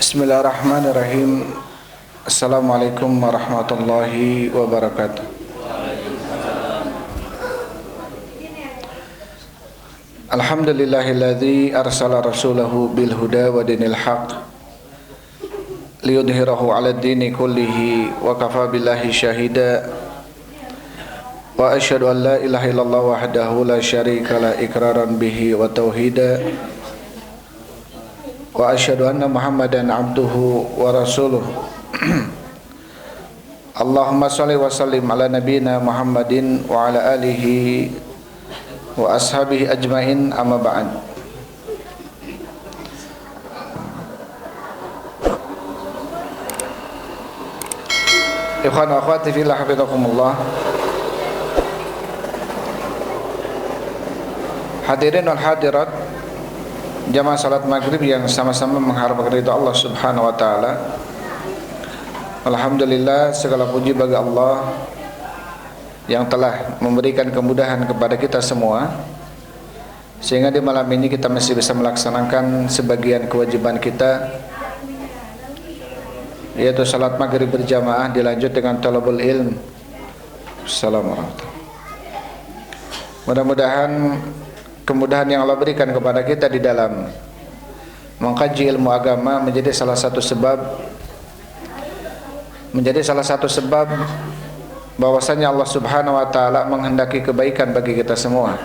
Bismillahirrahmanirrahim. Assalamualaikum warahmatullahi wabarakatuh. Alhamdulillahilladzi arsala rasulahu bil huda wa dinil haq liyudhhirahu 'alad dini kullihi wa kafa billahi syahida. Wa asyhadu an la ilaha illallah wahdahu la syarika la iqraran bihi wa tauhida. Wa asyhadu anna Muhammadan abduhu wa rasuluh. Allahumma shalli wa sallim ala nabiyyina Muhammadin wa ala alihi wa ashabihi ajmain, amma ba'd. Ikhwan wa akhwati fillah, hafizakumullah. Hadirin wal hadirat, jamaah salat maghrib yang sama-sama mengharapkan ridha Allah subhanahu wa ta'ala. Alhamdulillah, segala puji bagi Allah yang telah memberikan kemudahan kepada kita semua, sehingga di malam ini kita masih bisa melaksanakan sebagian kewajiban kita, yaitu salat maghrib berjamaah dilanjut dengan talabul ilm. Assalamualaikum. Mudah-mudahan kemudahan yang Allah berikan kepada kita di dalam mengkaji ilmu agama menjadi salah satu sebab bahwasanya Allah Subhanahu wa taala menghendaki kebaikan bagi kita semua.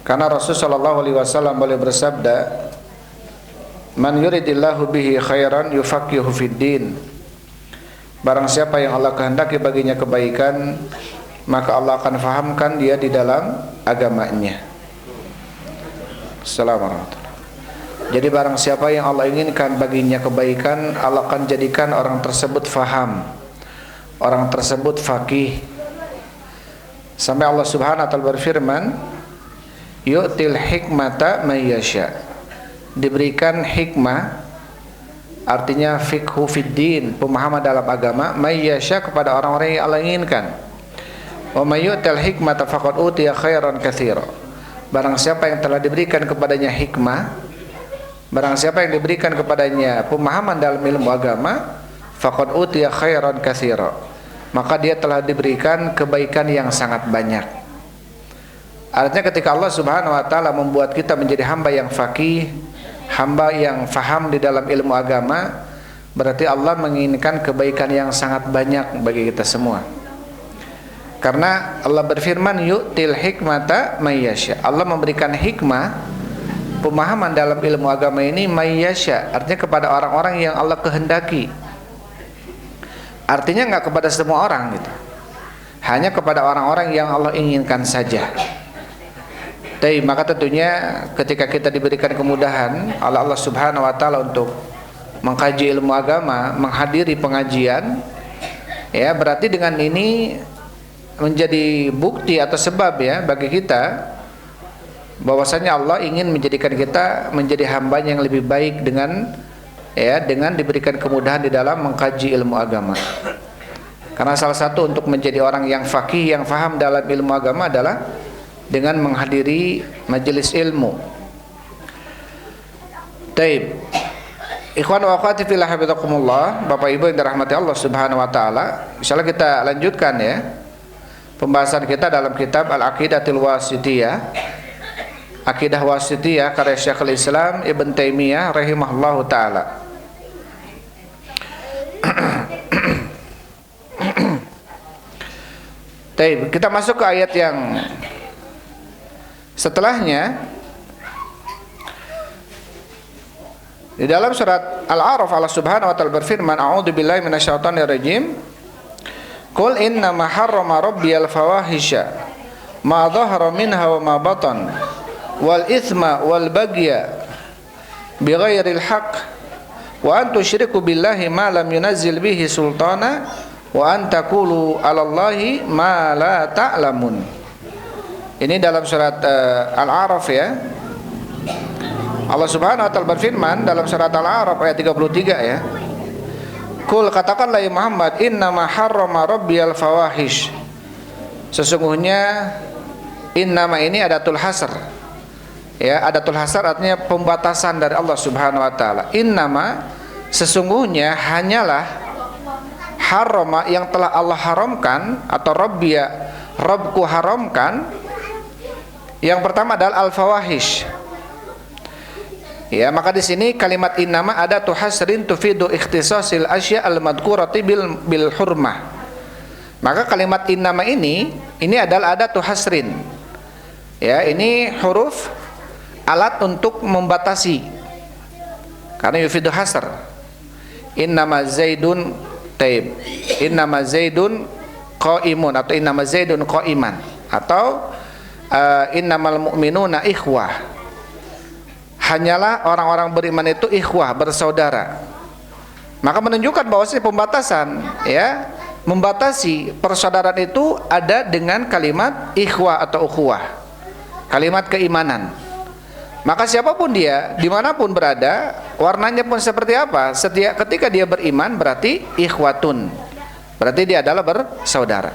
Karena Rasul sallallahu alaihi wasallam boleh bersabda, "Man yuridillahu bihi khairan yufaqihu fid din." Barang siapa yang Allah kehendaki baginya kebaikan, maka Allah akan fahamkan dia di dalam agamanya. Assalamualaikum. Jadi barang siapa yang Allah inginkan baginya kebaikan, Allah akan jadikan orang tersebut faham, orang tersebut faqih. Sampai Allah Subhanahu wa taala berfirman, yu'til hikmata may yasha. Diberikan hikmah, artinya fiqhu fid din, pemahaman dalam agama, may yasha, kepada orang-orang yang Allah inginkan. Wa may yu'tal hikmata faqad utiya khairan katsira. Barang siapa yang telah diberikan kepadanya hikmah, barang siapa yang diberikan kepadanya pemahaman dalam ilmu agama, faqad utiya khairan katsira, maka dia telah diberikan kebaikan yang sangat banyak. Artinya ketika Allah Subhanahu wa taala membuat kita menjadi hamba yang faqih, hamba yang faham di dalam ilmu agama, berarti Allah menginginkan kebaikan yang sangat banyak bagi kita semua. Karena Allah berfirman, yu'til hikmata may yasha. Allah memberikan hikmah, pemahaman dalam ilmu agama ini, may yasha, artinya kepada orang-orang yang Allah kehendaki. Artinya enggak kepada semua orang gitu. Hanya kepada orang-orang yang Allah inginkan saja. Tapi maka tentunya ketika kita diberikan kemudahan oleh Allah Subhanahu wa taala untuk mengkaji ilmu agama, menghadiri pengajian, ya berarti dengan ini menjadi bukti atau sebab ya bagi kita bahwasanya Allah ingin menjadikan kita menjadi hamba yang lebih baik dengan diberikan kemudahan di dalam mengkaji ilmu agama. Karena salah satu untuk menjadi orang yang faqih, yang faham dalam ilmu agama adalah dengan menghadiri majelis ilmu. Taib. Ikhwan wa akhwati fillah, hafizakumullah, Bapak Ibu yang dirahmati Allah Subhanahu wa taala. Insyaallah kita lanjutkan ya pembahasan kita dalam kitab Al-Aqidatul Wasithiyah, Aqidah Wasithiyah karya Syekhul Islam Ibn Taimiyah rahimahullahu taala. Baik, kita masuk ke ayat yang setelahnya. Di dalam surat Al-A'raf, Allah Subhanahu wa taala berfirman, a'udzubillahi minasyaitonir rajim. Qul inna ma harrama rabbiyal fawahisha ma dhahara minha wa ma batan wal ithma wal bagya bighairil haqq wa an tusyriku billahi ma lam yunazzil bihi sultana wa an taqulu 'alallahi ma la ta'lamun. Ini dalam surat Al-A'raf ya. Allah Subhanahu wa taala berfirman dalam surat Al-A'raf ayat 33 ya. Qul, katakanlah ya Muhammad, innama harrama rabbiyal fawahish. Sesungguhnya innama ini adatul hasr, Ya, adatul hasar artinya pembatasan dari Allah Subhanahu wa taala. Innama, sesungguhnya hanyalah, harama yang telah Allah haramkan, atau Rabbku haramkan. Yang pertama adalah al-fawahish. Ya, maka di sini kalimat innama ada tuhasrin tufidu ikhtisasil asya al-madhkurati bil hurmah. Maka kalimat innama ini adalah ada tuhasrin. Ya, ini huruf alat untuk membatasi, karena yufidu hasr. Innama zaidun taib, innama zaidun qaimun, atau innama zaidun qaiman, atau innamal mu'minuna ikhwah. Hanyalah orang-orang beriman itu ikhwah, bersaudara. Maka menunjukkan bahwasanya pembatasan, ya, membatasi persaudaraan itu ada dengan kalimat ikhwah atau ukhuwah, kalimat keimanan. Maka siapapun dia, dimanapun berada, warnanya pun seperti apa, ketika dia beriman berarti ikhwatun, berarti dia adalah bersaudara.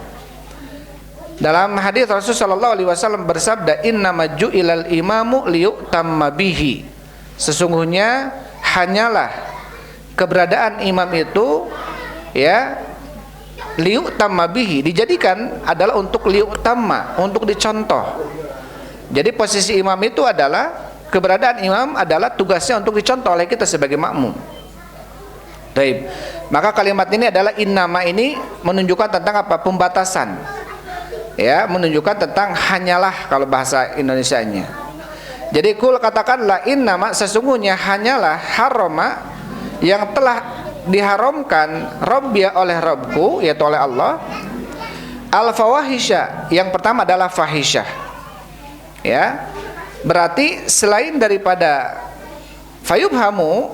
Dalam hadis Rasulullah SAW bersabda, innama ju'ilal imamu liyu'tamma bihi. Sesungguhnya hanyalah keberadaan imam itu, ya, liyu'tamma bihi, dijadikan adalah untuk liyu'tamma, untuk dicontoh. Jadi posisi imam itu adalah, keberadaan imam adalah tugasnya untuk dicontoh oleh kita sebagai makmum. Baik. Maka kalimat ini adalah innama, ini menunjukkan tentang apa? Pembatasan. Ya, menunjukkan tentang hanyalah kalau bahasa Indonesianya. Jadi kul, katakanlah, innama, sesungguhnya hanyalah, harama, yang telah diharamkan, Rabbiya, oleh Rabbku, yaitu oleh Allah, al-fawahisha, yang pertama adalah fahisyah. Ya, berarti selain daripada fayubhamu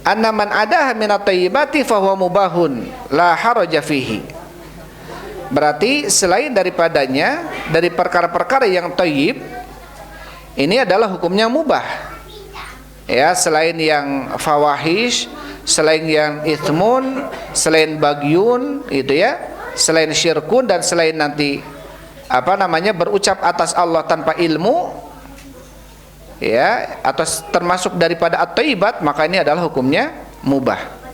anna man adaha minat tayyibati fahuwa mubahun la haraja fihi. Berarti selain daripadanya, dari perkara-perkara yang thayyib, ini adalah hukumnya mubah. Ya, selain yang fawahish, selain yang ithmun, selain bagyun, itu ya, selain syirkun, dan selain nanti berucap atas Allah tanpa ilmu, ya, atau termasuk daripada at-thayyibat, maka ini adalah hukumnya mubah.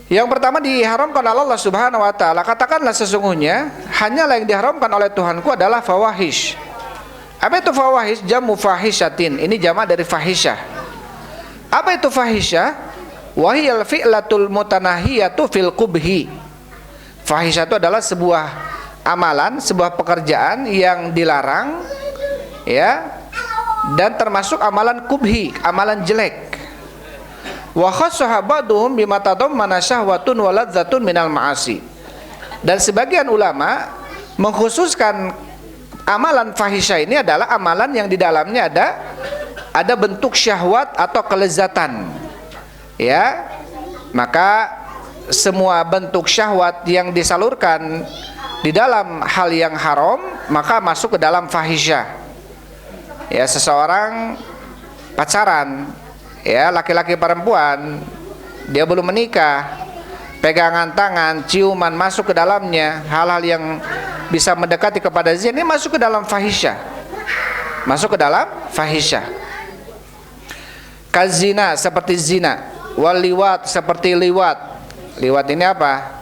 Yang pertama diharamkan oleh Allah Subhanahu wa taala, katakanlah sesungguhnya hanyalah yang diharamkan oleh Tuhanku adalah fawahish. Apa itu fawahish? Jamu fahishatin. Ini jamak dari fahisyah. Apa itu fahisyah? Wahiyal fi'latul mutanahiyatu fil qubhi. Fahisyah itu adalah sebuah amalan, sebuah pekerjaan yang dilarang, ya, dan termasuk amalan kubhi, amalan jelek. Wa khassaha ba'duhum bima tadammana syahwatun wa ladzatun minal ma'asi. Dan sebagian ulama mengkhususkan amalan fahisyah ini adalah amalan yang di dalamnya ada bentuk syahwat atau kelezatan. Ya, maka semua bentuk syahwat yang disalurkan di dalam hal yang haram maka masuk ke dalam fahisyah. Ya, seseorang pacaran, ya, laki-laki perempuan, dia belum menikah, pegangan tangan, ciuman masuk ke dalamnya, hal-hal yang bisa mendekati kepada zina, ini masuk ke dalam fahisyah. Masuk ke dalam fahisyah. Kazina, seperti zina. Wal liwat, seperti liwat. Liwat ini apa?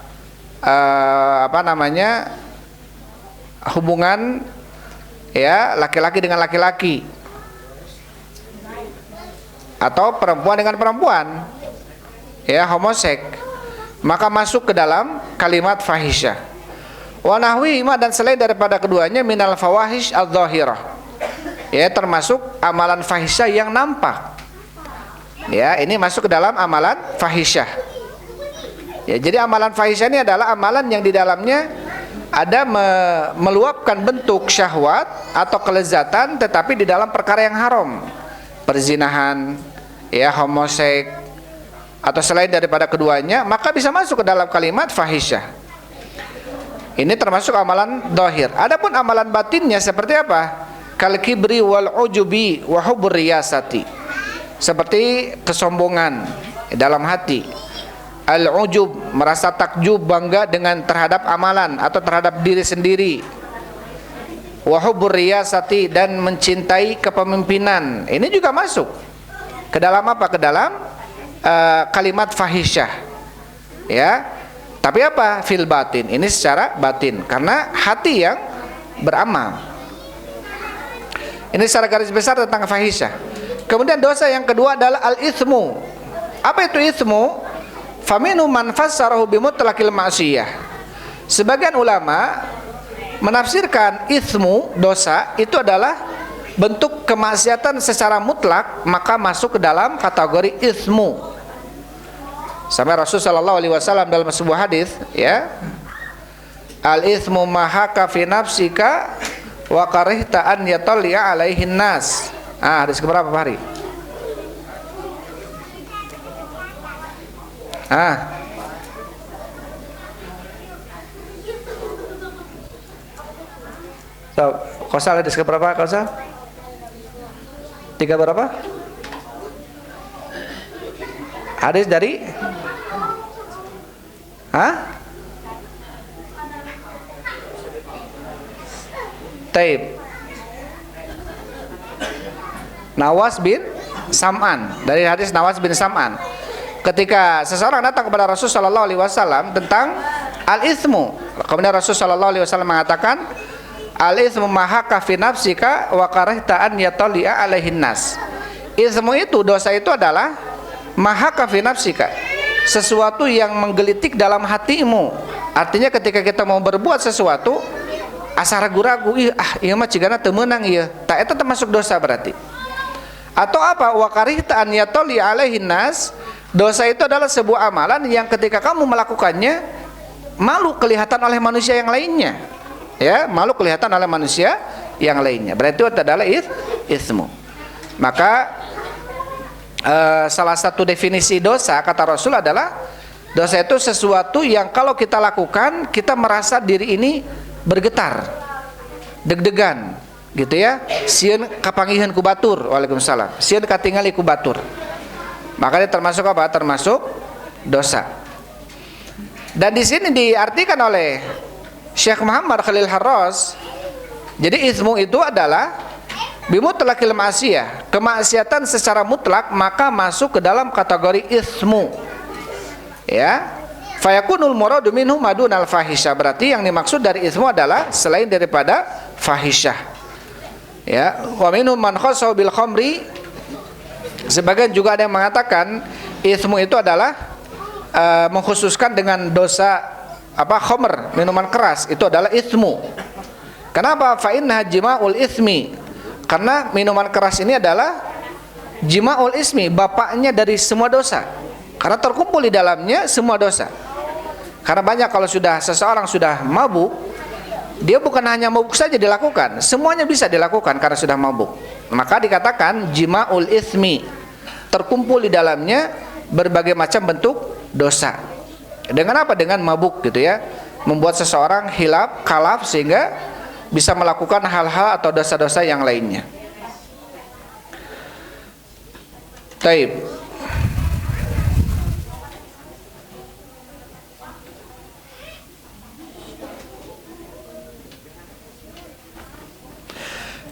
Hubungan, ya, laki-laki dengan laki-laki, atau perempuan dengan perempuan, ya, homoseks, maka masuk ke dalam kalimat fahisyah. Wa nahwihima, dan selain daripada keduanya, minal fawahish adz-dzahirah, ya, termasuk amalan fahisyah yang nampak. Ya, ini masuk ke dalam amalan fahisyah. Ya, jadi amalan fahisyah ini adalah amalan yang di dalamnya ada meluapkan bentuk syahwat atau kelezatan, tetapi di dalam perkara yang haram, perzinahan, ya, homoseks, atau selain daripada keduanya, maka bisa masuk ke dalam kalimat fahisyah. Ini termasuk amalan zahir. Adapun amalan batinnya seperti apa? Kal kibri wal ujubi wa hubbur riyasati. Seperti kesombongan dalam hati. Al-ujub, merasa takjub, bangga dengan terhadap amalan atau terhadap diri sendiri. wa hubbur riyasati, dan mencintai kepemimpinan. Ini juga masuk ke dalam apa? Ke dalam kalimat fahisyah. Ya. Tapi apa? Fil batin. Ini secara batin karena hati yang beramal. Ini secara garis besar tentang fahisyah. Kemudian dosa yang kedua adalah al-itsmu. Apa itu itsmu? Faminu man fassarahu bimutlaqil ma'siyah. Sebagian ulama menafsirkan itsmu, dosa, itu adalah bentuk kemaksiatan secara mutlak, maka masuk ke dalam kategori itsmu. Sampai Rasulullah SAW dalam sebuah hadis, ya, al-itsmu mahaka fi nafsika wa karihta an yatalli'a alaihin nas. Hadis keberapa Pak Hari? So, Kosal hadis keberapa Kosal? 3 berapa? Hadis dari Taib Nawas bin Sam'an, dari hadis Nawas bin Sam'an, ketika seseorang datang kepada Rasulullah SAW tentang al-itsmu, kemudian Rasulullah SAW mengatakan al-itsmu mahaka fi nafsika wa karihta an yatalli'a alaihin nas. Itsmu itu, dosa itu adalah mahaka fi nafsika, sesuatu yang menggelitik dalam hatimu. Artinya ketika kita mau berbuat sesuatu asa ragu-ragu, ieu mah cigana teu meunang ieu, tak eta termasuk dosa berarti. Atau apa? Wa karihta an yatalli alaihin nas, dosa itu adalah sebuah amalan yang ketika kamu melakukannya malu kelihatan oleh manusia yang lainnya. Ya, malu kelihatan oleh manusia yang lainnya. Berarti itu adalah itsmu. Maka salah satu definisi dosa kata Rasul adalah dosa itu sesuatu yang kalau kita lakukan kita merasa diri ini bergetar, deg-degan, gitu ya. Sieun kapangihan ku batur, waalaikumsalam. Sieun katingali ku batur. Makanya termasuk apa? Termasuk dosa. Dan di sini diartikan oleh Syekh Muhammad Khalil Harras, jadi itsmu itu adalah bimutlaqil ma'siyah, kemaksiatan secara mutlak, maka masuk ke dalam kategori itsmu. Ya. Fayakunul muradu minhu madunal fahisyah, berarti yang dimaksud dari itsmu adalah selain daripada fahisyah. Ya, wa minhum man khassahu bil khamri, sebagian juga ada yang mengatakan itsmu itu adalah mengkhususkan dengan dosa khamr, minuman keras, itu adalah itsmu. Kenapa? Fa inna jima'ul itsmi, karena minuman keras ini adalah jima'ul ismi, bapaknya dari semua dosa, karena terkumpul di dalamnya semua dosa. Karena banyak kalau seseorang sudah mabuk, dia bukan hanya mabuk saja dilakukan, semuanya bisa dilakukan karena sudah mabuk. Maka dikatakan jima'ul ismi, terkumpul di dalamnya berbagai macam bentuk dosa. Dengan apa? Dengan mabuk, gitu ya, membuat seseorang hilaf, kalaf, sehingga bisa melakukan hal-hal atau dosa-dosa yang lainnya. Taib.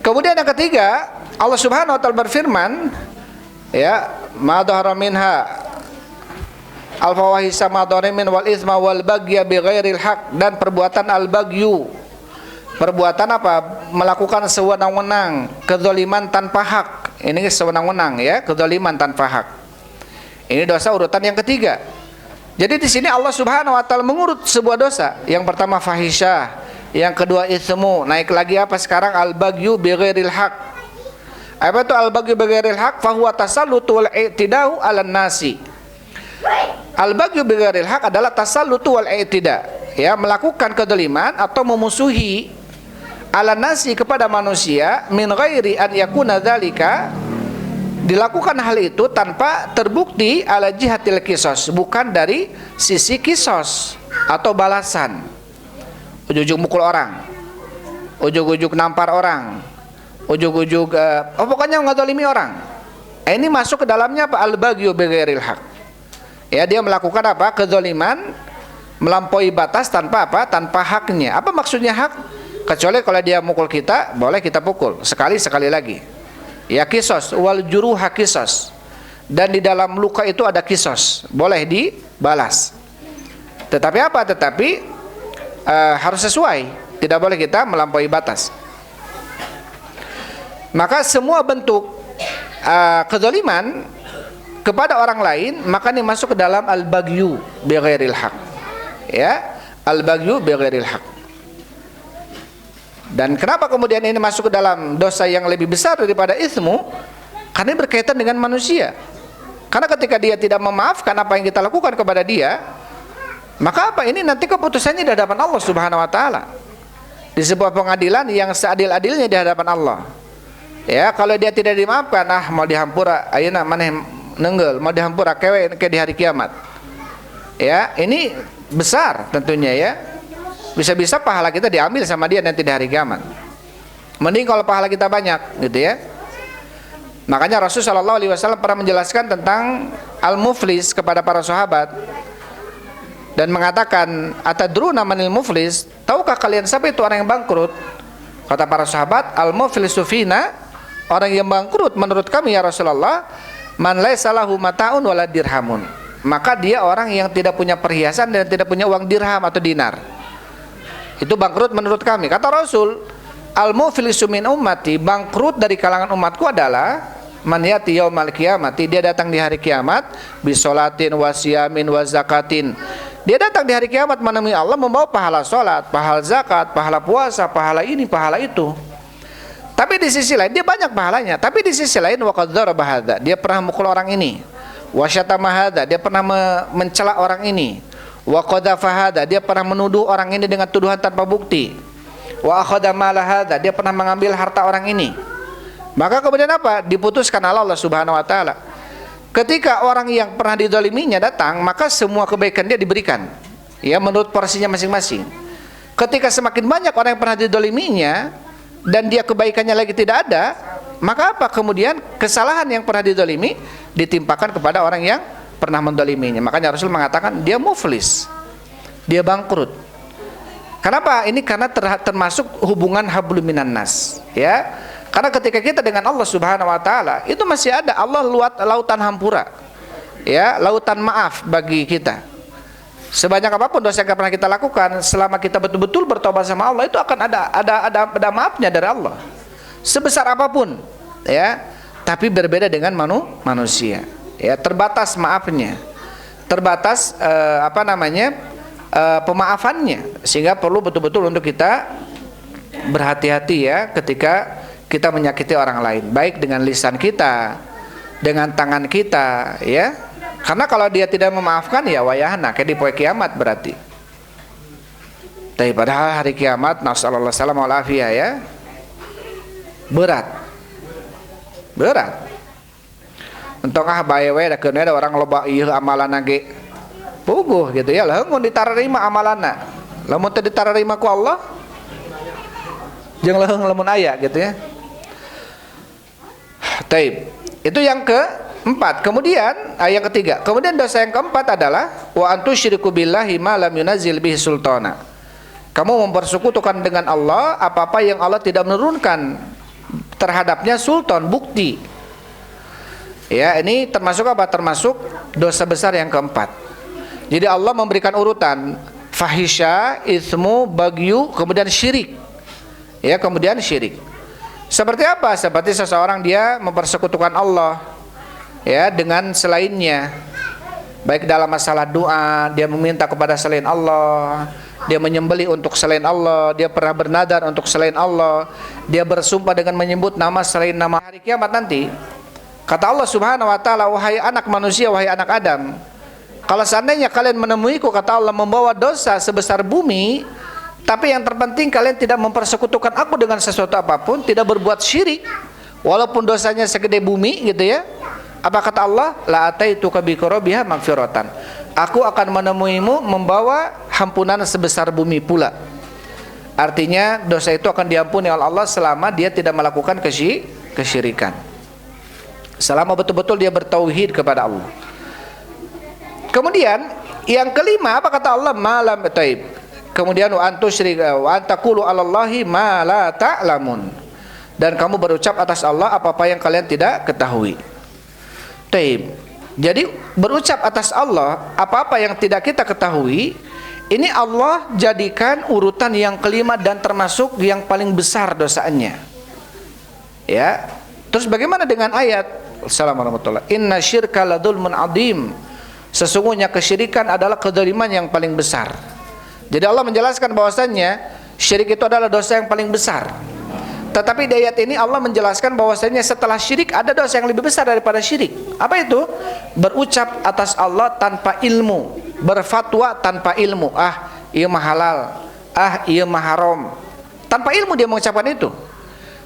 Kemudian yang ketiga, Allah Subhanahu wa taala berfirman, ya, ma dhahara minha al-fawahisha ma dhahara min wal itsma wal bagya bighairil haq, dan perbuatan al-bagyu, perbuatan apa? Melakukan sewenang-wenang, kezaliman tanpa hak. Ini sewenang-wenang, ya, kezaliman tanpa hak. Ini dosa urutan yang ketiga. Jadi di sini Allah Subhanahu wa taala mengurut sebuah dosa. Yang pertama fahisyah, yang kedua itsmu, naik lagi apa sekarang? Al-bagyu bighairil haq. Apa itu al-bagyu bighairil haq? Fa huwa tasallutu wal i'tida'u 'alan nasi. Al-bagyu bighairil haq adalah tasallutu wal i'tida', ya, melakukan kedzaliman atau memusuhi ala nasi, kepada manusia, min ghairi an yakuna dzalika, dilakukan hal itu tanpa terbukti ala jihatil kisos, bukan dari sisi kisos atau balasan, ujug-ujug mukul orang, ujug-ujug nampar orang, ujug-ujug pokoknya ngadzalimi orang. Ini masuk ke dalamnya apa? Al-bagyu bighairil haq. Ya, dia melakukan apa? Kedzaliman, melampaui batas tanpa apa? Tanpa haknya. Apa maksudnya hak? Kecuali kalau dia mukul kita, boleh kita pukul sekali lagi. Ya, kisos wal juruha kisos. Dan di dalam luka itu ada kisos, boleh dibalas. Tetapi apa? Harus sesuai. Tidak boleh kita melampaui batas. Maka semua bentuk kezaliman kepada orang lain, maka ini masuk ke dalam al-baghyu bighairil haq. Ya, al-baghyu bighairil haq. Dan kenapa kemudian ini masuk ke dalam dosa yang lebih besar daripada ismu? Karena ini berkaitan dengan manusia. Karena ketika dia tidak memaafkan apa yang kita lakukan kepada dia, maka apa ini nanti keputusannya di hadapan Allah Subhanahu wa taala. Di sebuah pengadilan yang seadil-adilnya di hadapan Allah. Ya, kalau dia tidak dimaafkan, mau dihampura ayeuna maneh nenggel, mau dihampura kewe di hari kiamat. Ya, ini besar tentunya ya. Bisa-bisa pahala kita diambil sama dia nanti di hari kiamat. Mending kalau pahala kita banyak, gitu ya. Makanya Rasulullah SAW pernah menjelaskan tentang al-muflis kepada para sahabat dan mengatakan, atadruna manil muflis? Tahukah kalian siapa itu orang yang bangkrut? Kata para sahabat, al-muflisu fina, orang yang bangkrut menurut kami ya Rasulullah, man laisa lahu mata'un wala dirhamun. Maka dia orang yang tidak punya perhiasan dan tidak punya uang dirham atau dinar. Itu bangkrut menurut kami. Kata Rasul, al-muflisu min ummati, bangkrut dari kalangan umatku adalah man yati yaumal qiyamati, dia datang di hari kiamat bisolatin wasiyamin wazakatin. Dia datang di hari kiamat menemui Allah membawa pahala salat, pahala zakat, pahala puasa, pahala ini, pahala itu. Tapi di sisi lain dia banyak pahalanya. Tapi di sisi lain waqad dzaraba hadza, dia pernah mukul orang ini. Wa syatama hadza, dia pernah mencela orang ini. Wa qadhafa hadza, dia pernah menuduh orang ini dengan tuduhan tanpa bukti. Wa akhadha mala hadza, dia pernah mengambil harta orang ini. Maka kemudian apa? Diputuskan Allah Subhanahu wa taala. Ketika orang yang pernah dizaliminya datang, maka semua kebaikan dia diberikan. Ya, menurut porsinya masing-masing. Ketika semakin banyak orang yang pernah dizaliminya dan dia kebaikannya lagi tidak ada, maka apa? Kemudian kesalahan yang pernah dizalimi ditimpakan kepada orang yang pernah mendoliminya. Makanya Rasul mengatakan dia muflis, dia bangkrut. Kenapa? Ini karena termasuk hubungan hablum minan nas, ya. Karena ketika kita dengan Allah Subhanahu wa taala, itu masih ada Allah lautan hampura. Ya, lautan maaf bagi kita. Sebanyak apapun dosa yang pernah kita lakukan, selama kita betul-betul bertobat sama Allah, itu akan ada maafnya dari Allah. Sebesar apapun, ya. Tapi berbeda dengan manusia. Ya, terbatas maafnya, terbatas pemaafannya, sehingga perlu betul-betul untuk kita berhati-hati ya ketika kita menyakiti orang lain, baik dengan lisan kita, dengan tangan kita, ya. Karena kalau dia tidak memaafkan, ya wayahna kayak di poe kiamat berarti. Tapi padahal hari kiamat, nasallallahu salam wal afiyah ya, berat. Entong bae we da keun ada orang loba ieu amalan ge puguh gitu ya, lamun ditarima amalanna, lamun teu ditarima ku Allah jeung leung lamun aya gitu ya. Taib. Itu yang keempat. Kemudian yang ketiga. Kemudian dosa yang keempat adalah wa antusyriku billahi ma lam yunazzil bihi sultana. Kamu mempersekutukan dengan Allah apa-apa yang Allah tidak menurunkan terhadapnya sultan, bukti. Ya, ini termasuk apa? Termasuk dosa besar yang keempat. Jadi Allah memberikan urutan fahisya, itsmu, bagyu, kemudian syirik. Ya, kemudian syirik. Seperti apa? Seperti seseorang dia mempersekutukan Allah ya dengan selainnya. Baik dalam masalah doa, dia meminta kepada selain Allah, dia menyembelih untuk selain Allah, dia pernah bernadar untuk selain Allah, dia bersumpah dengan menyebut nama selain nama. Hari kiamat nanti, kata Allah Subhanahu wa taala, wahai anak manusia, wahai anak Adam, kalau seandainya kalian menemuiku, kata Allah, membawa dosa sebesar bumi, tapi yang terpenting kalian tidak mempersekutukan aku dengan sesuatu apapun, tidak berbuat syirik, walaupun dosanya segede bumi gitu ya. Apa kata Allah? La ataituka biqarabiha magfiratan. Aku akan menemuimu membawa ampunan sebesar bumi pula. Artinya dosa itu akan diampuni oleh Allah selama dia tidak melakukan kesyirikan. Selama betul-betul dia bertauhid kepada Allah. Kemudian yang kelima, apa kata Allah? Malam taib. Kemudian wa antaqulu 'alallahi ma la ta'lamun. Dan kamu berucap atas Allah apa-apa yang kalian tidak ketahui. Taib. Jadi berucap atas Allah apa-apa yang tidak kita ketahui, ini Allah jadikan urutan yang kelima dan termasuk yang paling besar dosanya. Ya. Terus bagaimana dengan ayat Assalamualaikum warahmatullahi wabarakatuh. Inna syirka ladzulmun adzim. Sesungguhnya kesyirikan adalah kezaliman yang paling besar. Jadi Allah menjelaskan bahwasannya syirik itu adalah dosa yang paling besar. Tetapi di ayat ini Allah menjelaskan bahwasanya setelah syirik ada dosa yang lebih besar daripada syirik. Apa itu? Berucap atas Allah tanpa ilmu, berfatwa tanpa ilmu. Ah, ieu mah halal, ah ieu mah haram. Tanpa ilmu dia mengucapkan itu.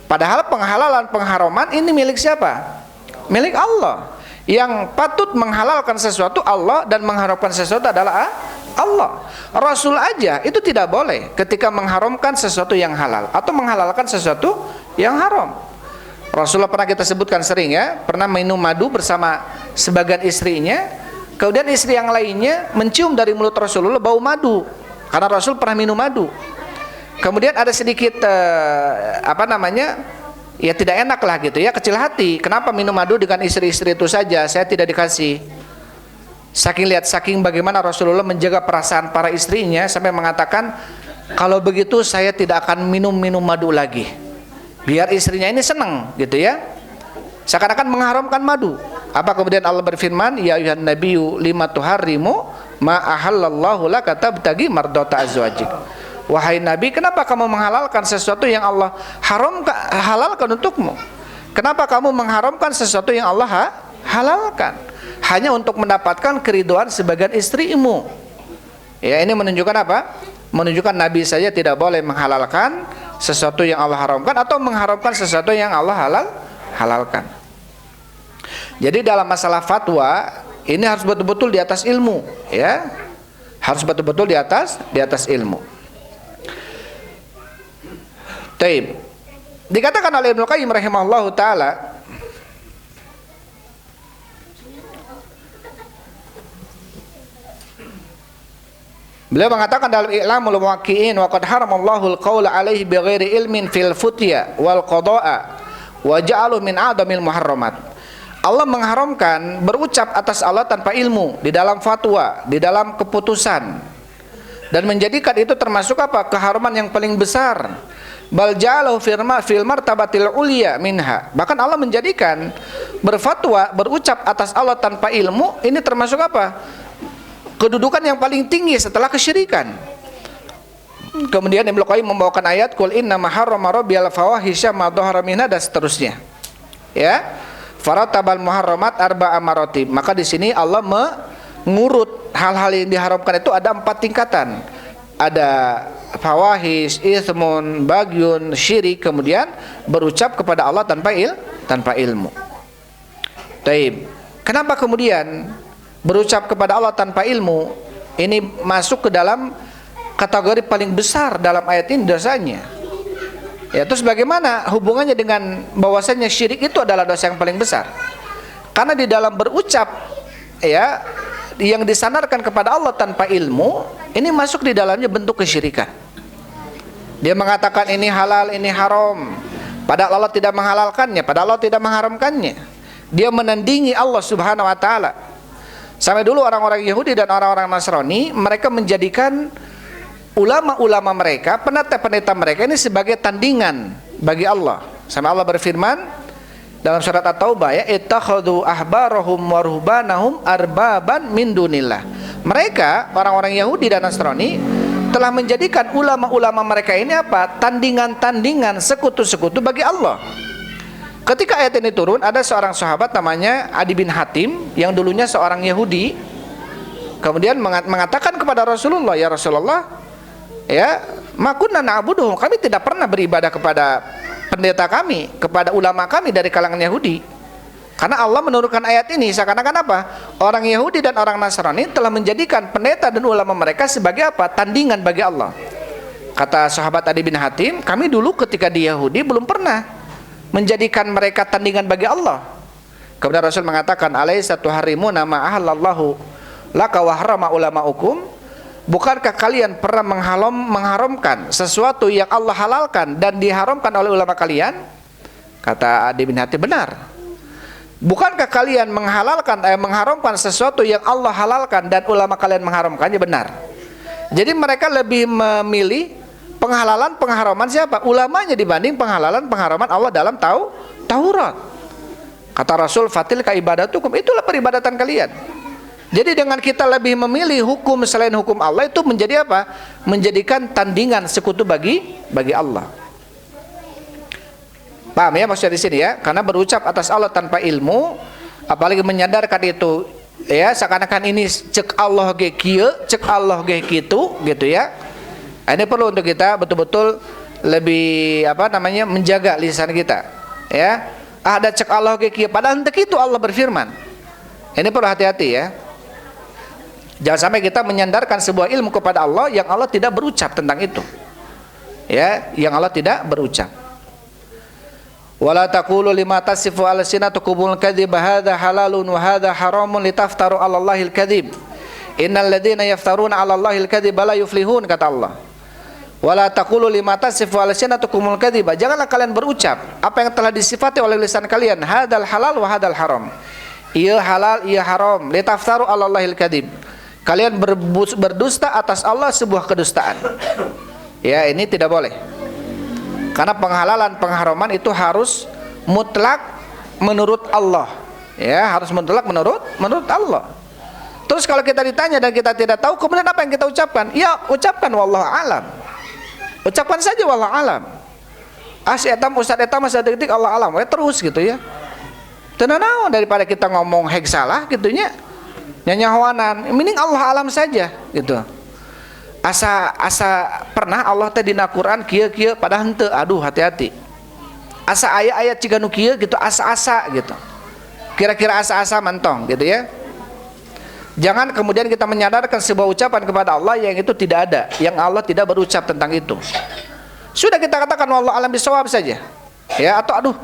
Padahal penghalalan pengharaman ini milik siapa? Milik Allah. Yang patut menghalalkan sesuatu Allah dan mengharamkan sesuatu adalah Allah. Rasul aja itu tidak boleh ketika mengharamkan sesuatu yang halal atau menghalalkan sesuatu yang haram. Rasulullah pernah kita sebutkan sering ya, pernah minum madu bersama sebagian istrinya, kemudian istri yang lainnya mencium dari mulut Rasulullah bau madu karena Rasul pernah minum madu. Kemudian ada sedikit ya tidak enak lah gitu ya, kecil hati. Kenapa minum madu dengan istri-istri itu saja, saya tidak dikasih. Saking bagaimana Rasulullah menjaga perasaan para istrinya sampai mengatakan, kalau begitu saya tidak akan minum madu lagi, biar istrinya ini senang gitu ya. Seakan-akan mengharamkan madu. Apa kemudian Allah berfirman, ya ayuhan nabiyyu lima tuharrimu ma ahallallahu laka tabtagi mardata azwajik. Wahai Nabi, kenapa kamu menghalalkan sesuatu yang Allah halalkan untukmu? Kenapa kamu mengharamkan sesuatu yang Allah halalkan? Hanya untuk mendapatkan keriduan sebagian istrimu. Ya, ini menunjukkan apa? Menunjukkan Nabi saja tidak boleh menghalalkan sesuatu yang Allah haramkan atau mengharamkan sesuatu yang Allah halalkan. Jadi dalam masalah fatwa ini harus betul-betul di atas ilmu, ya. Harus betul-betul di atas ilmu. Taib. Dikatakan oleh Ibnu Qayyim rahimahullahu taala, beliau mengatakan dalam I'lamul Muwaqqi'in, wa qad haramallahu al-qaula 'alaihi bighairi ilmin fil futya wal qada'a wa ja'aluhu min a'damil muharramat. Allah mengharamkan berucap atas Allah tanpa ilmu di dalam fatwa, di dalam keputusan, dan menjadikan itu termasuk apa? Keharuman yang paling besar. Bal ja'alahu fil martabatil ulya minha. Bahkan Allah menjadikan berfatwa, berucap atas Allah tanpa ilmu ini termasuk apa? Kedudukan yang paling tinggi setelah kesyirikan. Kemudian Ibnu Qayyim membawakan ayat qul inna ma harrama rabbiyal fawahisha ma dhahara minha dan seterusnya. Ya. Faratabal muharramat arba'a maratib. Maka di sini Allah mengurut hal-hal yang diharamkan itu ada 4 tingkatan. Ada fawahish, itsmun, bagyun, syirik, kemudian berucap kepada Allah tanpa ilmu. Taib. Kenapa kemudian berucap kepada Allah tanpa ilmu ini masuk ke dalam kategori paling besar dalam ayat ini dosanya? Ya, terus bagaimana hubungannya dengan bahwasanya syirik itu adalah dosa yang paling besar? Karena di dalam berucap ya yang disandarkan kepada Allah tanpa ilmu ini masuk di dalamnya bentuk kesyirikan. Dia mengatakan ini halal, ini haram, padahal Allah tidak menghalalkannya, padahal Allah tidak mengharamkannya. Dia menandingi Allah Subhanahu wa taala. Sampai dulu orang-orang Yahudi dan orang-orang Nasrani, mereka menjadikan ulama-ulama mereka, pendeta-pendeta mereka ini sebagai tandingan bagi Allah. Sampai Allah berfirman dalam surat At-Taubah ya, ittakhadhu ahbarahum wa ruhbanahum arbaban min dunillah. Mereka orang-orang Yahudi dan Nasrani telah menjadikan ulama-ulama mereka ini apa? Tandingan-tandingan, sekutu-sekutu bagi Allah. Ketika ayat ini turun, ada seorang sahabat namanya Adi bin Hatim yang dulunya seorang Yahudi. Kemudian mengatakan kepada Rasulullah, ya Rasulullah, ya, ma kunna na'buduhum, kami tidak pernah beribadah kepada pendeta kami, kepada ulama kami dari kalangan Yahudi. Karena Allah menurunkan ayat ini seakan-akan apa? Orang Yahudi dan orang Nasrani telah menjadikan pendeta dan ulama mereka sebagai apa? Tandingan bagi Allah. Kata sahabat Adi bin Hatim, kami dulu ketika di Yahudi belum pernah menjadikan mereka tandingan bagi Allah. Kemudian Rasul mengatakan, alaisa tuharrimuna ma ahallallahu laka wa harrama ulamaukum. bukankah kalian pernah mengharamkan sesuatu yang Allah halalkan dan diharamkan oleh ulama kalian? Kata Adi bin Hatim, benar. Bukankah kalian mengharamkan sesuatu yang Allah halalkan dan ulama kalian mengharamkannya? Benar. Jadi mereka lebih memilih penghalalan pengharaman siapa? Ulamanya dibanding penghalalan pengharaman Allah dalam Taurat. Kata Rasul, fatilka ibadatukum, itulah peribadatan kalian. Jadi dengan kita lebih memilih hukum selain hukum Allah, itu menjadi apa? Menjadikan tandingan sekutu bagi Allah. Paham ya maksudnya di sini ya? Karena berucap atas Allah tanpa ilmu, apalagi menyadarkan itu, ya seakan-akan ini cek Allah ge kieu, cek Allah ge kitu, gitu ya. Nah, ini perlu untuk kita betul-betul lebih menjaga lisan kita, ya. Ada cek Allah ge kieu, padahal henteu kitu Allah berfirman. Ini perlu hati-hati ya. Jangan sampai kita menyandarkan sebuah ilmu kepada Allah yang Allah tidak berucap tentang itu. Ya, yang Allah tidak berucap. Wala taqulu lima tasifu alsinatukumul kadhiba hadza halalun wa hadza haramun litaftaru 'ala Allahil kadhib. Innal ladzina yaftaruna 'ala Allahil kadhiba la yuflihun, kata Allah. Wala taqulu lima tasifu alsinatukumul kadhiba. Janganlah kalian berucap apa yang telah disifati oleh lisan kalian, hadzal halal wa hadzal haram. Ia halal, ia haram, litaftaru 'ala Allahil kadhib. Kalian berdusta atas Allah sebuah kedustaan. Ya, ini tidak boleh. Karena penghalalan pengharaman itu harus mutlak menurut Allah. Ya, harus mutlak menurut Allah. Terus kalau kita ditanya dan kita tidak tahu, kemudian apa yang kita ucapkan? Ya, ucapkan wallahu alam. Ucapkan saja wallahu alam. Si etam ustaz etam masa detik Allah alam. Ya terus gitu ya. Tenanawan daripada kita ngomong heg salah gitunya. Nyanyahoanan, mending Allah alam saja gitu. Asa pernah Allah teh dina Quran kieu padahal henteu, aduh hati-hati. Asa ayat-ayat ciganu kieu gitu, asa-asa gitu. Kira-kira asa-asa mantong gitu ya. Jangan kemudian kita menyadarkan sebuah ucapan kepada Allah yang itu tidak ada, yang Allah tidak berucap tentang itu. Sudah kita katakan wallahu alam bisawab saja. Ya, atau aduh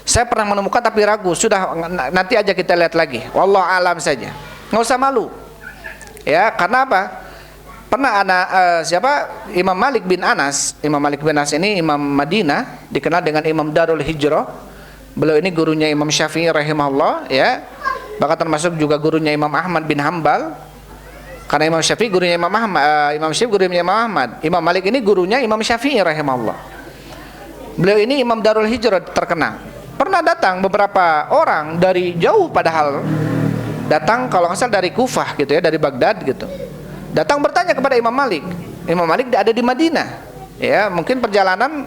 saya pernah menemukan tapi ragu, sudah nanti aja kita lihat lagi. Wallahu alam saja. Nggak usah malu. Ya, karena apa? Pernah Imam Malik bin Anas. Imam Malik bin Anas ini Imam Madinah, dikenal dengan Imam Darul Hijrah. Beliau ini gurunya Imam Syafi'i rahimahullah, ya. Bahkan termasuk juga gurunya Imam Ahmad bin Hambal. Karena Imam Syafi'i gurunya Imam Ahmad, Imam Syafi'i gurunya Imam Ahmad. Imam Malik ini gurunya Imam Syafi'i rahimahullah. Beliau ini Imam Darul Hijrah terkenal. Pernah datang beberapa orang dari jauh, padahal datang kalau nggak salah dari Kufah gitu ya, dari Baghdad gitu. Datang bertanya kepada Imam Malik. Imam Malik ada di Madinah. Ya, mungkin perjalanan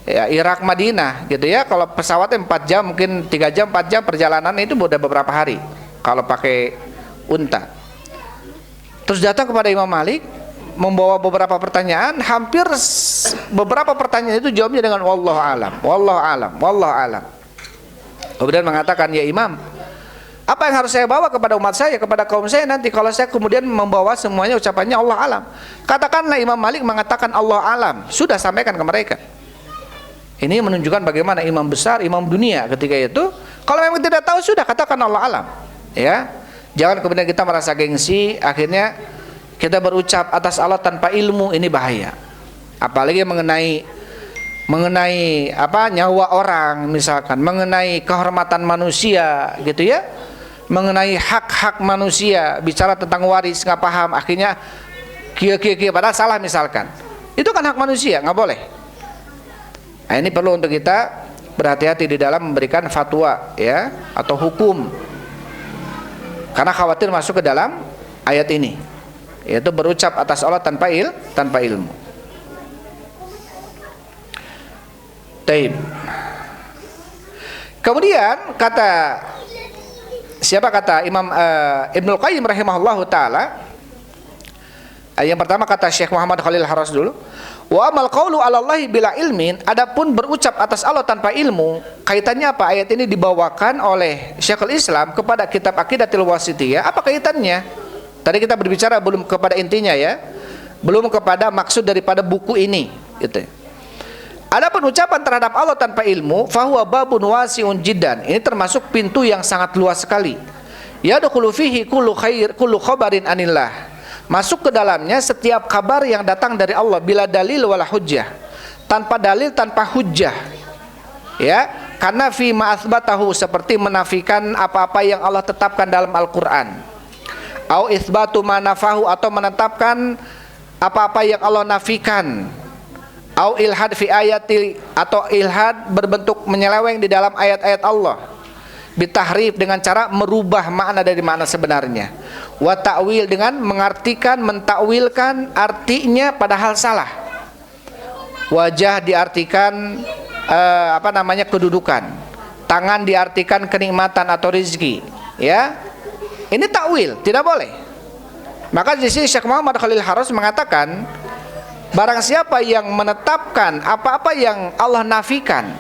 ya Irak Madinah gitu ya. Kalau pesawatnya 4 jam, mungkin 3 jam, 4 jam perjalanan itu udah beberapa hari kalau pakai unta. Terus datang kepada Imam Malik membawa beberapa pertanyaan, hampir beberapa pertanyaan itu jawabnya dengan wallahu alam, wallahu alam, wallahu alam. Kemudian mengatakan, ya Imam, apa yang harus saya bawa kepada umat saya, kepada kaum saya nanti kalau saya kemudian membawa semuanya ucapannya Allah alam? Katakanlah Imam Malik mengatakan Allah alam, sudah sampaikan ke mereka. Ini menunjukkan bagaimana imam besar, imam dunia ketika itu. Kalau memang tidak tahu, sudah katakan Allah alam. Ya, jangan kemudian kita merasa gengsi, akhirnya kita berucap atas Allah tanpa ilmu, ini bahaya. Apalagi mengenai nyawa orang misalkan, mengenai kehormatan manusia gitu ya, mengenai hak-hak manusia, bicara tentang waris nggak paham, akhirnya kia padahal salah misalkan. Itu kan hak manusia, nggak boleh. Nah, ini perlu untuk kita berhati-hati di dalam memberikan fatwa ya atau hukum, karena khawatir masuk ke dalam ayat ini, yaitu berucap atas Allah tanpa ilmu. Taib. Kemudian kata Imam Ibnul Qayyim rahimahullahu taala, yang pertama kata Syekh Muhammad Khalil Haras dulu, wa amal qaulu 'ala Allahi bila ilmin, adapun berucap atas Allah tanpa ilmu, kaitannya apa? Ayat ini dibawakan oleh Syekhul Islam kepada kitab Aqidatul Wasithiyah. Apa kaitannya? Tadi kita berbicara belum kepada intinya ya, belum kepada maksud daripada buku ini gitu. Adapun ucapan terhadap Allah tanpa ilmu, fahuwa babun wasi'un jiddan. Ini termasuk pintu yang sangat luas sekali. Yadkhulu fihi kullu khabarin anillah. Masuk ke dalamnya setiap kabar yang datang dari Allah bila dalil wala hujjah, tanpa dalil, tanpa hujjah. Ya, karena fi ma atsbatahu, seperti menafikan apa-apa yang Allah tetapkan dalam Al-Qur'an. Au itsbatu ma nafahu, atau menetapkan apa-apa yang Allah nafikan. Au ilhad fi ayati, atau ilhad berbentuk menyeleweng di dalam ayat-ayat Allah. Bitahrif, dengan cara merubah makna dari makna sebenarnya. Wa ta'wil, dengan mengartikan, mentakwilkan artinya padahal salah. Wajah diartikan kedudukan. Tangan diartikan kenikmatan atau rezeki, ya. Ini takwil, tidak boleh. Maka di sini Syekh Muhammad Khalil Harras mengatakan, barang siapa yang menetapkan apa-apa yang Allah nafikan,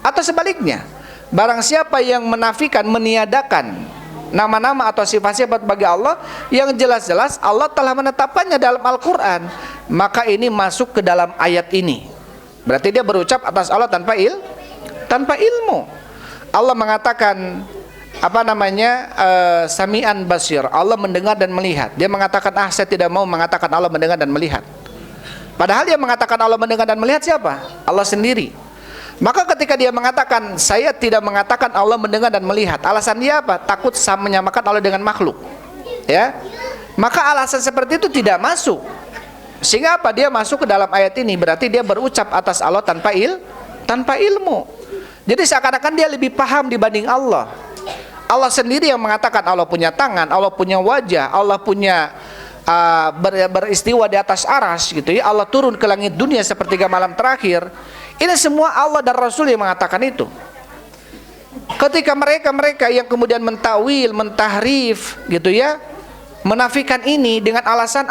atau sebaliknya, barang siapa yang menafikan, meniadakan nama-nama atau sifat-sifat bagi Allah yang jelas-jelas Allah telah menetapkannya dalam Al-Quran, maka ini masuk ke dalam ayat ini. Berarti dia berucap atas Allah tanpa ilmu. Allah mengatakan Sami'an basir, Allah mendengar dan melihat. Dia mengatakan, saya tidak mau mengatakan Allah mendengar dan melihat. Padahal dia mengatakan Allah mendengar dan melihat siapa? Allah sendiri. Maka ketika dia mengatakan, saya tidak mengatakan Allah mendengar dan melihat, alasan dia apa? Takut menyamakan Allah dengan makhluk, ya. Maka alasan seperti itu tidak masuk. Sehingga apa? Dia masuk ke dalam ayat ini, berarti dia berucap atas Allah tanpa ilmu. Jadi seakan-akan dia lebih paham dibanding Allah. Allah sendiri yang mengatakan Allah punya tangan, Allah punya wajah, Allah punya beristiwa di atas arsy, gitu ya. Allah turun ke langit dunia sepertiga malam terakhir. Ini semua Allah dan Rasul yang mengatakan itu. Ketika mereka yang kemudian mentawil, mentahrif, gitu ya, menafikan ini dengan alasan,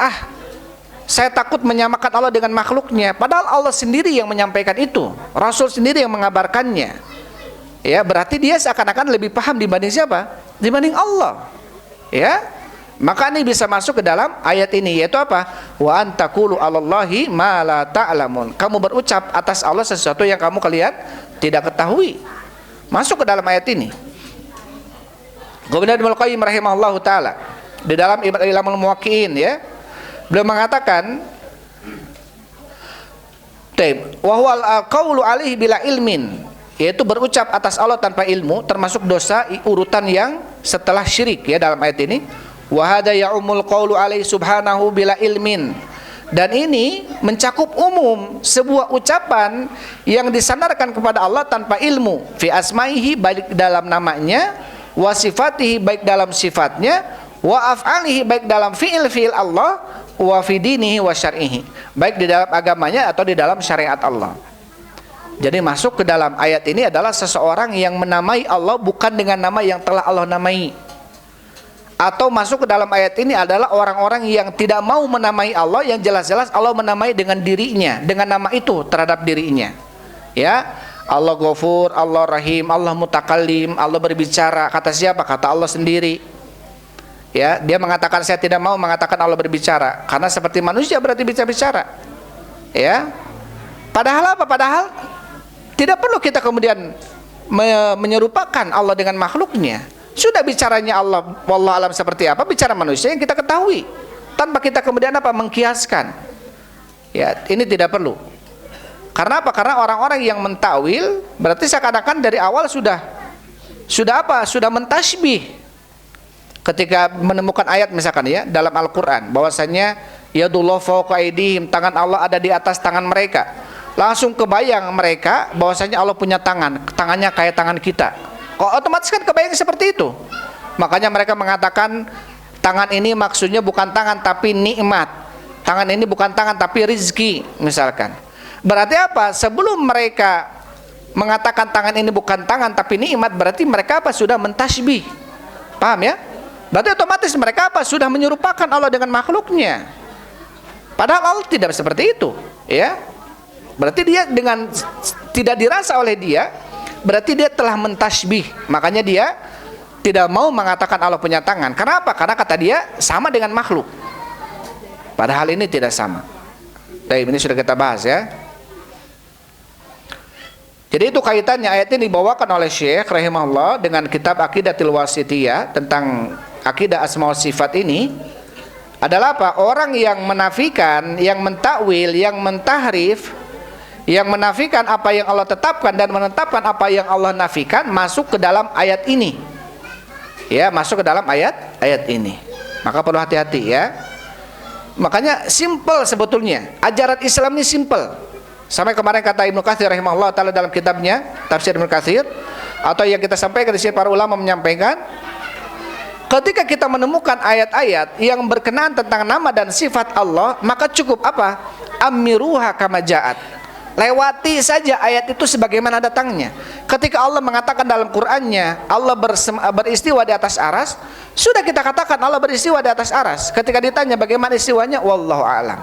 saya takut menyamakan Allah dengan makhluknya. Padahal Allah sendiri yang menyampaikan itu, Rasul sendiri yang mengabarkannya. Ya, berarti dia seakan-akan lebih paham dibanding siapa? Dibanding Allah. Ya, maka ini bisa masuk ke dalam ayat ini, yaitu apa? Wa antaqulu 'alallahi ma la ta'lamun. Kamu berucap atas Allah sesuatu yang kalian tidak ketahui. Masuk ke dalam ayat ini. Kemudian Ibnu Qayyim rahimahullahu taala di dalam Ilamul Muwaqqi'in, ya, beliau mengatakan, wa huwal qaulu 'alaihi bila ilmin, yaitu berucap atas Allah tanpa ilmu, termasuk dosa urutan yang setelah syirik, ya, dalam ayat ini. Wa hadza ya'umul qaulu 'alaihi subhanahu bila ilmin. Dan ini mencakup umum sebuah ucapan yang disandarkan kepada Allah tanpa ilmu, fi asma'ihi, baik dalam namanya, wa sifatihi, baik dalam sifatnya, wa af'alihi, baik dalam fi'il Allah, wa fi dinihi wa syar'ihi, baik di dalam agamanya atau di dalam syariat Allah. Jadi masuk ke dalam ayat ini adalah seseorang yang menamai Allah bukan dengan nama yang telah Allah namai. Atau masuk ke dalam ayat ini adalah orang-orang yang tidak mau menamai Allah, yang jelas-jelas Allah menamai dengan dirinya, dengan nama itu terhadap dirinya. Ya, Allah Ghafur, Allah Rahim, Allah Mutakallim, Allah berbicara. Kata siapa? Kata Allah sendiri. Ya, dia mengatakan saya tidak mau mengatakan Allah berbicara, karena seperti manusia berarti bicara. Ya. Padahal apa? Padahal tidak perlu kita kemudian menyerupakan Allah dengan makhluknya. Sudah bicaranya Allah, wallahu alam seperti apa, bicara manusia yang kita ketahui, tanpa kita kemudian mengkiaskan. Ya, ini tidak perlu. Karena apa? Karena orang-orang yang mentakwil berarti seakan-akan dari awal sudah mentasbih. Ketika menemukan ayat misalkan, ya, dalam Al-Qur'an bahwasanya yadullah fawqa aydihim, tangan Allah ada di atas tangan mereka. Langsung kebayang mereka bahwasanya Allah punya tangan, tangannya kayak tangan kita. Kok otomatis kan kebayang seperti itu. Makanya mereka mengatakan tangan ini maksudnya bukan tangan tapi nikmat. Tangan ini bukan tangan tapi rizki, misalkan. Berarti apa? Sebelum mereka mengatakan tangan ini bukan tangan tapi nikmat, berarti mereka sudah mentasbih. Paham, ya? Berarti otomatis mereka sudah menyerupakan Allah dengan makhluknya. Padahal Allah tidak seperti itu, ya. Berarti dia dengan tidak dirasa oleh dia, berarti dia telah mentasbih. Makanya dia tidak mau mengatakan Allah punya tangan. Karena apa? Karena kata dia sama dengan makhluk. Padahal ini tidak sama. Baik, ini sudah kita bahas, ya. Jadi itu kaitannya, ayat ini dibawakan oleh Syekh rahimahullah dengan kitab Aqidatul Wasithiyah tentang akidah asma wa sifat ini. adalah apa? Orang yang menafikan, yang mentakwil, yang mentahrif, yang menafikan apa yang Allah tetapkan dan menetapkan apa yang Allah nafikan, masuk ke dalam ayat ini. Ya, masuk ke dalam ayat ini. Maka perlu hati-hati ya. Makanya simple sebetulnya. Ajaran Islam ini simple. Sampai kemarin kata Ibnu Katsir rahimahullah taala dalam kitabnya Tafsir Ibnu Katsir, atau yang kita sampaikan di sini para ulama menyampaikan, ketika kita menemukan ayat-ayat yang berkenaan tentang nama dan sifat Allah, maka cukup apa? Amiruha kama ja'at. Lewati saja ayat itu sebagaimana datangnya. Ketika Allah mengatakan dalam Qur'annya Allah beristiwa di atas aras, sudah kita katakan Allah beristiwa di atas aras. Ketika ditanya bagaimana istiwanya, wallahu a'lam.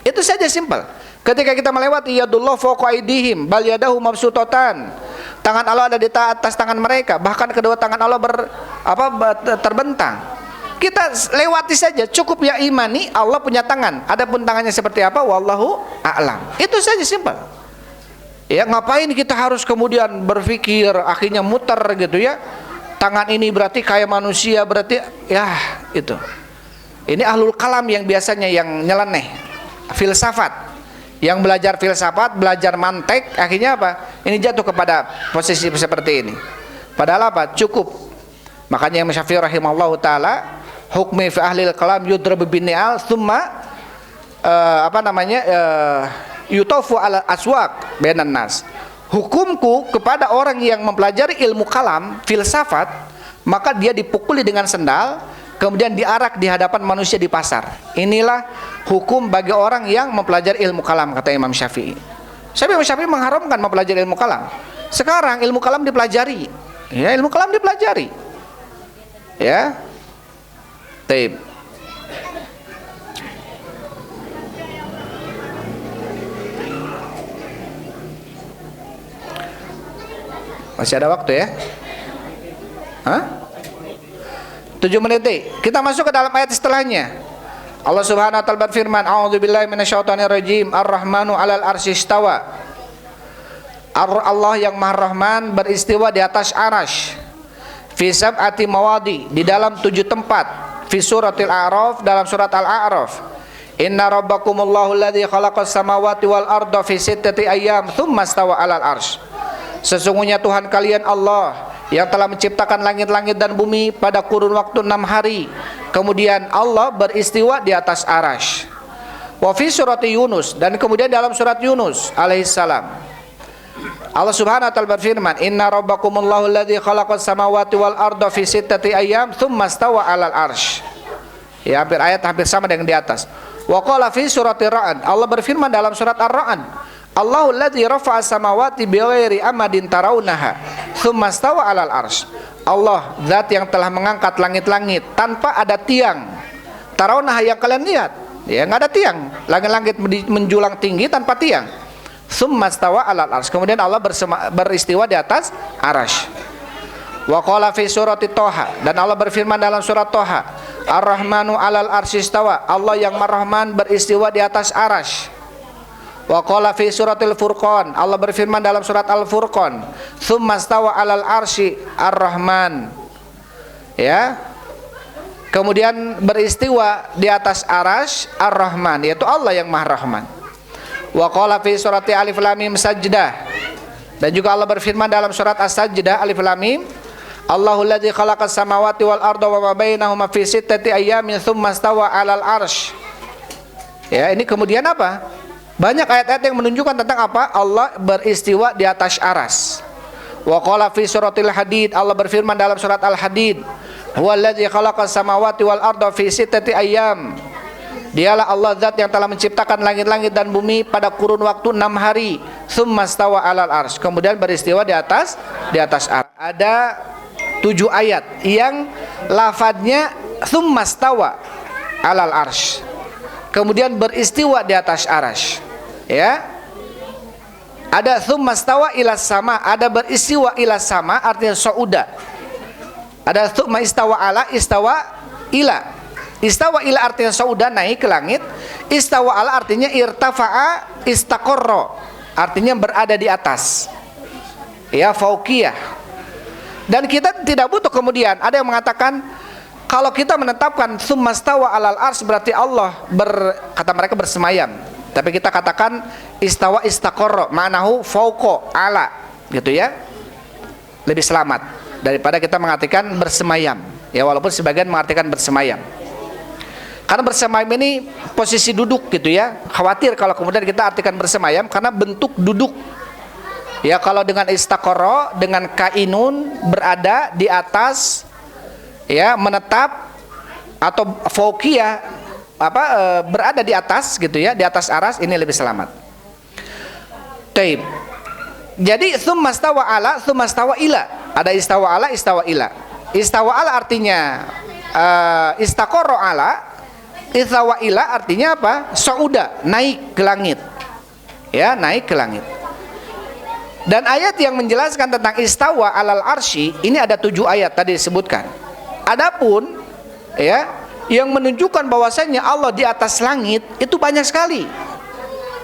Itu saja simpel. Ketika kita melewati yadullah fawqa aydihim bal yadahu mabsutatan, tangan Allah ada di atas tangan mereka, bahkan kedua tangan Allah terbentang. Kita lewati saja, cukup ya imani Allah punya tangan. Adapun tangannya seperti apa, wallahu a'lam. Itu saja simpel. Ya, ngapain kita harus kemudian berpikir akhirnya muter gitu ya. Tangan ini berarti kayak manusia, berarti ya itu. Ini ahlul kalam yang biasanya yang nyeleneh, filsafat. Yang belajar filsafat, belajar mantek, akhirnya apa? Ini jatuh kepada posisi seperti ini. Padahal apa? Cukup. Makanya Imam Syafi'i rahimahullahu taala, hukmi fi ahlil kalam yudrabu binni'al thumma yutofu ala aswaq bainan nas. Hukumku kepada orang yang mempelajari ilmu kalam, filsafat, maka dia dipukuli dengan sendal, kemudian diarak di hadapan manusia di pasar. Inilah hukum bagi orang yang mempelajari ilmu kalam, kata Imam Syafi'i. Imam Syafi'i mengharamkan mempelajari ilmu kalam. Sekarang ilmu kalam dipelajari. Ya, ilmu kalam dipelajari. Ya. Taib. Masih ada waktu ya? Hah? 7 menit. Kita masuk ke dalam ayat setelahnya. Allah Subhanahu wa taala berfirman, "A'udzubillahi minasyaitonirrajim. Ar-Rahmanu 'alal arsy istawa." Allah yang Maha Rahman beristiwa di atas arasy. Fi sab'ati mawadi, di dalam 7 tempat. Fi suratil A'raf, dalam surat Al-A'raf. Inna rabbakumullahu alladzi khalaqas samawati wal arda fi sittati ayyam tsumma istawa 'alal arsy. Sesungguhnya Tuhan kalian Allah yang telah menciptakan langit-langit dan bumi pada kurun waktu 6 hari. Kemudian Allah beristiwa di atas arasy. Wa fi surati Yunus, dan kemudian dalam surat Yunus alaihissalam, Allah Subhanahu wa taala berfirman, "Inna rabbakumullahu alladzi khalaqas samawati wal arda fi sittati ayyam tsumma istawa 'alal arsy." Ya, hampir sama dengan di atas. Wa qala fi surati Ra'd, Allah berfirman dalam surat Ar-Ra'd, Allahul ladzi rafa'a samawati bighairi amadin tarawunaha tsumma stawa 'alal arsy. Allah zat yang telah mengangkat langit-langit tanpa ada tiang. Tarawunaha yang kalian lihat, ya enggak ada tiang. Langit-langit menjulang tinggi tanpa tiang. Tsumma stawa 'alal arsy. Kemudian Allah beristiwa di atas arasy. Wa qala fi surati Thaha, dan Allah berfirman dalam surat Thaha, Ar-Rahmanu 'alal arsy istawa. Allah yang Ar-Rahman beristiwa di atas arasy. Wa qala fi suratil Furqan, Allah berfirman dalam surat Al-Furqan, tsumma stawa 'alal arsy Ar-Rahman. Ya. Kemudian beristiwa di atas arasy Ar-Rahman, yaitu Allah yang Maha Rahman. Wa qala fi surati Alif Lam Mim Sajdah, dan juga Allah berfirman dalam surat As-Sajdah Alif Lam Mim, Allahul ladzi khalaqas samawati wal arda wa ma bainahuma fi sittati ayyamin tsumma stawa 'alal arsy. Ya, ini kemudian apa? Banyak ayat-ayat yang menunjukkan tentang apa? Allah beristiwa di atas aras. Wa qala fi suratil Hadid, Allah berfirman dalam surat Al-Hadid, huwallazi khalaqas samawati wal arda fi sittati ayyam. Dialah Allah zat yang telah menciptakan langit-langit dan bumi pada kurun waktu 6 hari. Tsumma stawa 'alal arsy. Kemudian beristiwa di atas arsy. Ada 7 ayat yang lafadznya tsumma stawa 'alal arsy. Kemudian beristiwa di atas arasy. Ya, ada tsumma stawa ilas sama, ada beristiwa ilas sama, artinya sauda. Ada tsumma istawa ala, istawa ila. Istawa ila artinya sauda, naik ke langit. Istawa ala artinya irtafa'a istaqarra, artinya berada di atas. Ya, fauqiyah. Dan kita tidak butuh kemudian ada yang mengatakan Kalau kita menetapkan tsummastawa alal arsy berarti Allah kata mereka bersemayam. Tapi kita katakan istawa istaqarra, ma'nahu fauqa ala, gitu ya. Lebih selamat daripada kita mengartikan bersemayam. Ya, walaupun sebagian mengartikan bersemayam. Karena bersemayam ini posisi duduk gitu ya. Khawatir kalau kemudian kita artikan bersemayam karena bentuk duduk. Ya, kalau dengan istaqarra dengan kainun berada di atas, ya, menetap, atau fauqiyah berada di atas gitu ya, di atas aras, ini lebih selamat. Taib. Jadi tsummastawa ala, tsummastawa ila. Ada istawa ala, istawa ila. Istawa ala artinya istaqarra ala, istawa ila artinya apa? Sauda, naik ke langit. Ya, naik ke langit. Dan ayat yang menjelaskan tentang istawa alal arsy ini ada 7 ayat tadi disebutkan. Adapun ya yang menunjukkan bahwasanya Allah di atas langit itu banyak sekali.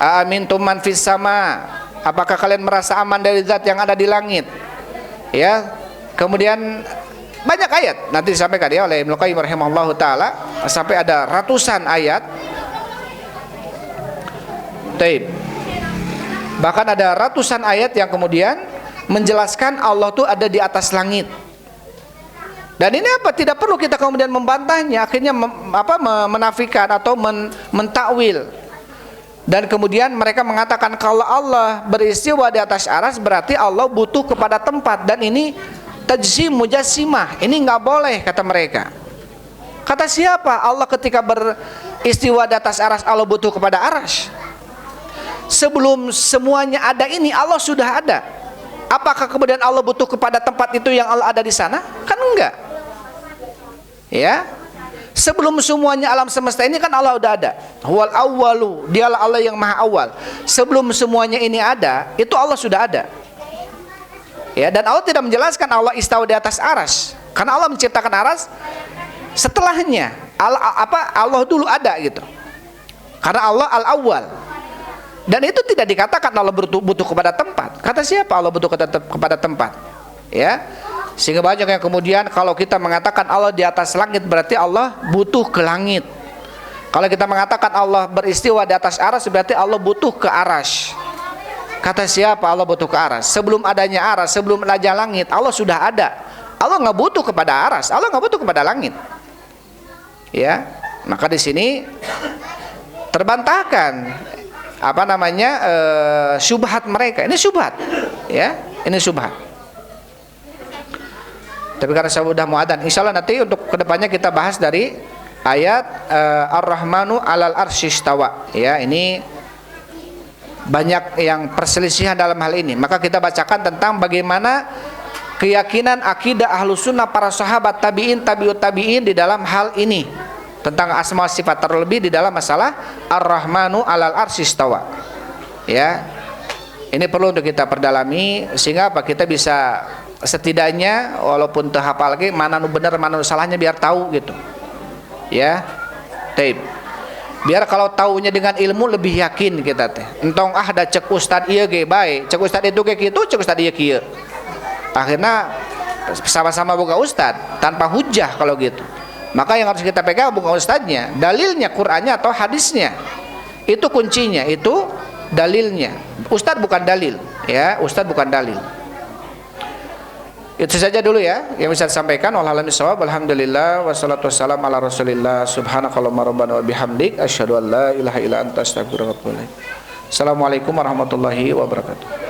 Amintum man fis sama, apakah kalian merasa aman dari zat yang ada di langit? Ya. Kemudian banyak ayat nanti disampaikan ya oleh Ibnu Qayyim rahimahullahu taala, sampai ada ratusan ayat. Taib. Bahkan ada ratusan ayat yang kemudian menjelaskan Allah itu ada di atas langit. Dan ini apa? Tidak perlu kita kemudian membantahnya, akhirnya menafikan atau mentakwil. Dan kemudian mereka mengatakan kalau Allah beristiwa di atas aras berarti Allah butuh kepada tempat, dan ini tajsim mujassimah. Ini nggak boleh kata mereka. Kata siapa? Allah ketika beristiwa di atas aras Allah butuh kepada aras? Sebelum semuanya ada ini Allah sudah ada. Apakah kemudian Allah butuh kepada tempat itu yang Allah ada di sana? Kan enggak. Ya. Sebelum semuanya alam semesta ini kan Allah udah ada. Huwal awwalu, dialah Allah yang maha awal. Sebelum semuanya ini ada, itu Allah sudah ada. Ya, dan Allah tidak menjelaskan Allah istawa di atas aras. Karena Allah menciptakan aras setelahnya. Allah dulu ada gitu. Karena Allah al-awwal. Dan itu tidak dikatakan Allah butuh kepada tempat. Kata siapa Allah butuh kepada tempat? Ya. Sehingga banyak yang kemudian kalau kita mengatakan Allah di atas langit berarti Allah butuh ke langit. Kalau kita mengatakan Allah beristiwa di atas aras berarti Allah butuh ke aras. Kata siapa Allah butuh ke aras? Sebelum adanya aras, sebelum adanya langit, Allah sudah ada. Allah nggak butuh kepada aras, Allah nggak butuh kepada langit. Ya. Maka di sini terbantahkan syubhat mereka. Ini syubhat, ya, ini syubhat. Tapi karena saya sudah mau adzan, insya Allah nanti untuk kedepannya kita bahas dari ayat Ar-Rahmanu alal arsy istawa. Ya, ini banyak yang perselisihan dalam hal ini. Maka kita bacakan tentang bagaimana keyakinan akidah Ahlus Sunnah para sahabat tabi'in, tabi'ut tabi'in di dalam hal ini. Tentang asma sifat, terlebih di dalam masalah Ar-Rahmanu alal arsy istawa. Ya. Ini perlu untuk kita perdalami sehingga kita bisa setidaknya walaupun teu hafal lagi mana nu benar mana nu salahnya biar tahu gitu. Ya. Taib. Biar kalau taunya dengan ilmu lebih yakin kita teh. Entong da cek ustad ieu ge bae, cek ustad itu ge kitu, cek ustad ieu kieu. Akhirnya sama-sama boga ustad tanpa hujah kalau gitu. Maka yang harus kita pegang bukan ustadznya, dalilnya, Qur'annya atau hadisnya. Itu kuncinya, itu dalilnya. Ustadz bukan dalil, ya, ustadz bukan dalil. Itu saja dulu ya yang bisa disampaikan. Wallahu a'lam bishawab. Alhamdulillah wassalatu wassalamu ala Rasulillah. Subhanakallahumma rabbana wa bihamdik asyhadu an la ilaha illa anta astaghfiruka wa atubu ilaik. Assalamualaikum warahmatullahi wabarakatuh.